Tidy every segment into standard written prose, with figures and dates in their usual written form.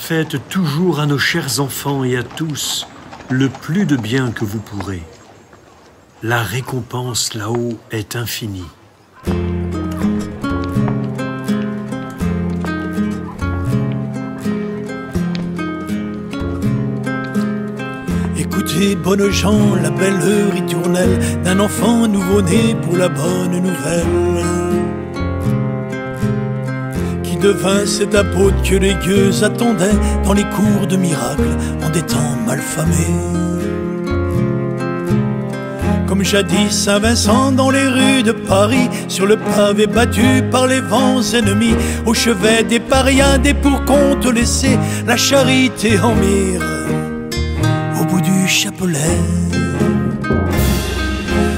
Faites toujours à nos chers enfants et à tous le plus de bien que vous pourrez. La récompense là-haut est infinie. Écoutez, bonnes gens, la belle ritournelle d'un enfant nouveau-né pour la bonne nouvelle. Qui devint cet apôtre que les dieux attendaient dans les cours de miracles en des temps malfamés. Comme jadis Saint-Vincent dans les rues de Paris, sur le pavé battu par les vents ennemis, au chevet des parias, des pour-compte laissés, la charité en mire au bout du chapelet.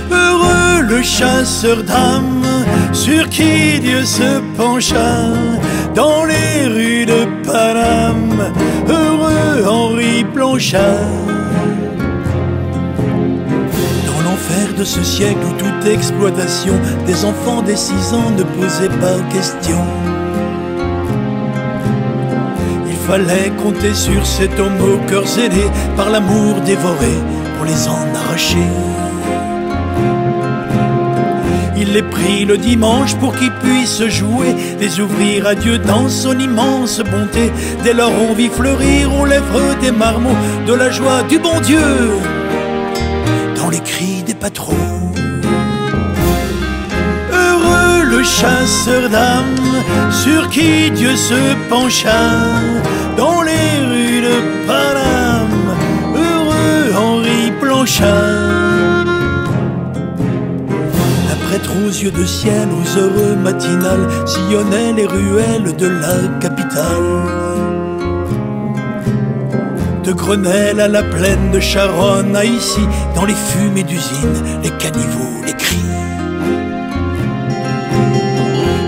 Heureux le chasseur d'âmes sur qui Dieu se pencha dans les rues de Paname. Heureux Henri Blanchard. Dans l'enfer de ce siècle où toute exploitation des enfants dès 6 ans ne posait pas question, il fallait compter sur cet homme au cœur zélé par l'amour dévoré pour les en arracher. Il les prit le dimanche pour qu'ils puissent jouer, les ouvrir à Dieu dans son immense bonté. Dès lors on vit fleurir aux lèvres des marmots de la joie du bon Dieu dans les cris des patrons. Heureux le chasseur d'âmes sur qui Dieu se pencha dans les rues de Paname. Heureux Henri Blanchard. Un prêtre aux yeux de ciel, aux heureux matinales, sillonnait les ruelles de la capitale. De Grenelle à la plaine de Charonne, à ici, dans les fumées d'usines, les caniveaux, les cris.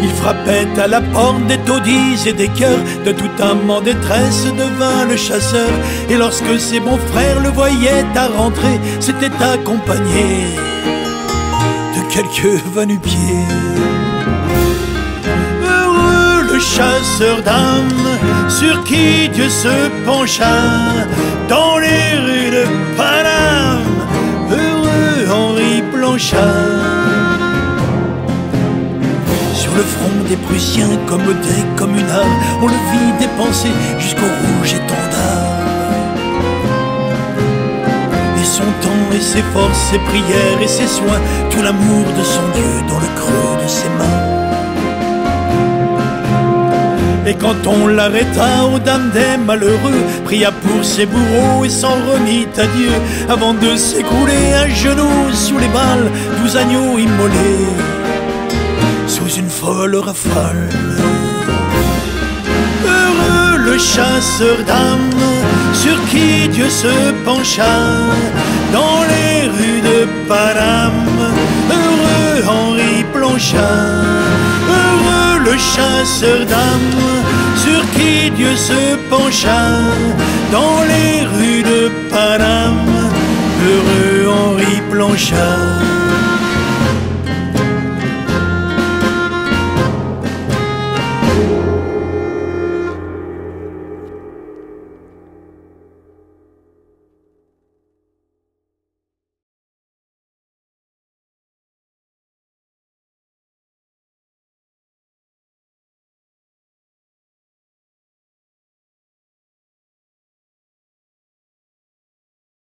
Il frappait à la porte des taudis et des cœurs, de toute âme en détresse devint le chasseur. Et lorsque ses bons frères le voyaient à rentrer, c'était accompagné de quelques va-nu-pieds. Heureux le chasseur d'âmes sur qui Dieu se pencha dans les rues de Paname. Heureux Henri Blanchard. Sur le front des Prussiens, comme des communards, on le vit dépenser jusqu'au rouge étendard. Et son temps et ses forces, ses prières et ses soins, tout l'amour de son Dieu dans le creux de ses mains. Et quand on l'arrêta aux dames des malheureux, pria pour ses bourreaux et s'en remit à Dieu, avant de s'écrouler à genoux sous les balles, 12 agneaux immolés sous une folle rafale. Heureux le chasseur d'âmes sur qui Dieu se pencha dans les rues de Paname. Heureux Henri Blanchard. Heureux le chasseur d'âmes sur qui Dieu se pencha dans les rues de Paname. Heureux Henri Blanchard.